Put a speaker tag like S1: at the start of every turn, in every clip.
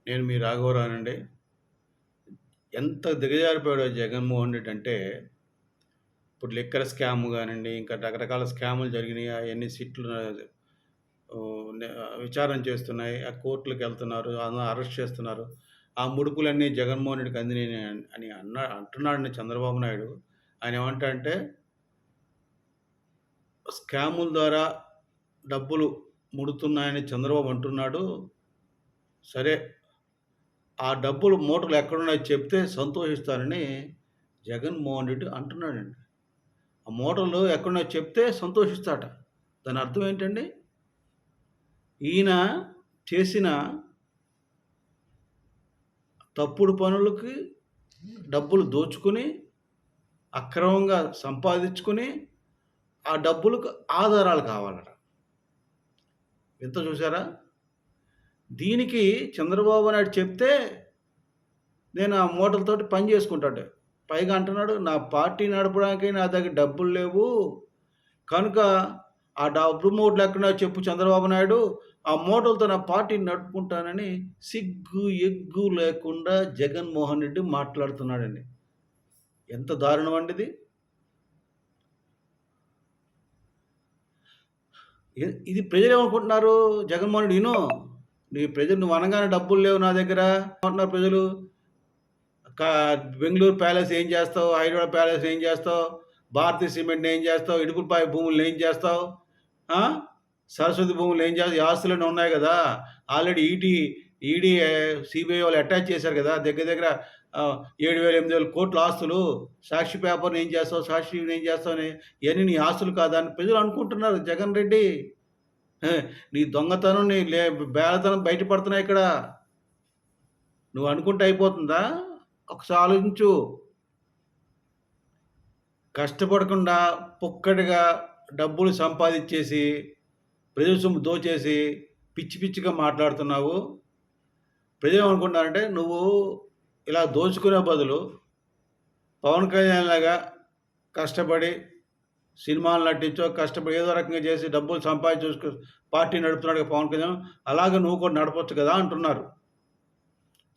S1: నేను మీ రాఘవరావునండి. ఎంత దిగజారిపోయాడో జగన్‌మోహన్ రెడ్డి అంటే, ఇప్పుడు లిక్కర్ స్కామ్ గానండి, ఇంకా రకరకాల స్కాములు జరిగినాయి. అయన్నీ సిట్‌లు విచారణ చేస్తున్నాయి. ఆ కోర్టులకెళ్తున్నారు. అరెస్ట్ చేస్తున్నారు. ఆ ముడుపులన్నీ జగన్‌మోహన్ రెడ్డికి అందినయి అని అంటున్నాడండి చంద్రబాబు నాయుడు. ఆయన ఏమంటాడంటే, స్కాముల ద్వారా డబ్బులు ముడుతున్నాయని చంద్రబాబు అంటున్నాడు. సరే, ఆ డబ్బులు మూటలు ఎక్కడున్నాయో చెప్తే సంతోషిస్తానని జగన్‌మోహన్ రెడ్డి అంటున్నాడండి. ఆ మూటలు ఎక్కడున్నాయో చెప్తే సంతోషిస్తాడట. దాని అర్థం ఏంటండి? ఈయన చేసిన తప్పుడు పనులకి డబ్బులు దోచుకొని, అక్రమంగా సంపాదించుకొని, ఆ డబ్బులకు ఆధారాలు కావాలట. వింత చూసారా? దీనికి చంద్రబాబు నాయుడు చెప్తే, నేను ఆ మూటలతోటి పని చేసుకుంటాడు. పైగా అంటున్నాడు, నా పార్టీ నడపడానికి నా దగ్గర డబ్బులు లేవు. కనుక ఆ డబ్బు మూటలు ఎక్కడున్నాయో చెప్పు చంద్రబాబు నాయుడు. ఆ మూటలతో నా పార్టీని నడుపుకుంటానని సిగ్గు, ఎగ్గు లేకుండా జగన్‌మోహన్ రెడ్డి మాట్లాడుతున్నాడండి. ఎంత దారుణం అండి ఇది. ఇది ప్రజలేమనుకుంటున్నారు? జగన్‌మోహన్ రెడ్డి ఇను. నువ్వు అనంగానే డబ్బులు లేవు నా దగ్గర అంటున్నారు ప్రజలు. కా బెంగుళూరు ప్యాలెస్ ఏం చేస్తావు? హైదరాబాద్ ప్యాలెస్ ఏం చేస్తావు? భారతీయ సిమెంట్‌ని ఏం చేస్తావు? ఇడుపులపాయ భూముల్ని ఏం చేస్తావు? ఆ! సరస్వతి భూములు ఏం చేస్తావు? ఈ ఆస్తులన్నీ ఉన్నాయి గదా! ఆల్రెడీ ఈడీ, సీబీఐ వాళ్ళు అటాచ్ చేశారు గదా! దగ్గర దగ్గర 7,000, 8,000 కోట్ల ఆస్తులు. సాక్షి పేపర్‌ని ఏం చేస్తావు? సాక్షిని ఏం చేస్తావు అని ఇయన్నీ నీ ఆస్తులు కాదా? అని ప్రజలు అనుకుంటున్నారు జగన్ రెడ్డి. హే! నీ దొంగతనం, నీ బేలతనం బయట పడుతున్నాయి ఇక్కడ. నువ్వు అనుకుంటే అయిపోతుందా? ఒకసారి ఆలోచించు. కష్టపడకుండా పుక్కటిగా డబ్బులు సంపాదిచ్చేసి, ప్రజల సొమ్ము దోచేసి, పిచ్చి పిచ్చిగా మాట్లాడుతున్నావు. ప్రజలేమనుకుంటున్నారంటే, నువ్వు ఇలా దోచుకునే బదులు పవన్ కళ్యాణ్ లాగా కష్టపడి సినిమాలు నటించో, కష్టపడి ఏదో రకంగా చేసి డబ్బులు సంపాదించేసుకు పార్టీ నడుపుతున్నాడు కదా పవన్ కళ్యాణ్. అలాగే నువ్వు కూడా నడపొచ్చు కదా అంటున్నారు.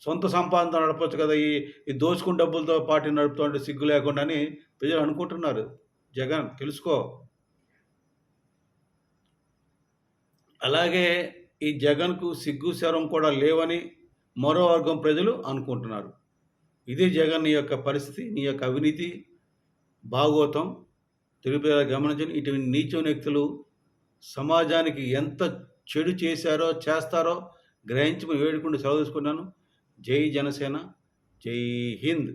S1: సొంత సంపాదనతో నడపొచ్చు కదా! ఈ ఈ దోచుకున్న డబ్బులతో పార్టీ నడుపుతుంటే సిగ్గు లేకుండా అని ప్రజలు అనుకుంటున్నారు. జగన్ తెలుసుకో. అలాగే ఈ జగన్‌కు సిగ్గు, శరం కూడా లేవని మరో వర్గం ప్రజలు అనుకుంటున్నారు. ఇదే జగన్ నీ యొక్క పరిస్థితి, నీ యొక్క అవినీతి భాగోతం తెలుగు ప్రజలు గమనించండి. ఇటువంటి నీచ వ్యక్తులు సమాజానికి ఎంత చెడు చేశారో, చేస్తారో గ్రహించమని వేడుకుంటూ సెలవు తీసుకుంటున్నాను. జై జనసేన, జై హింద్.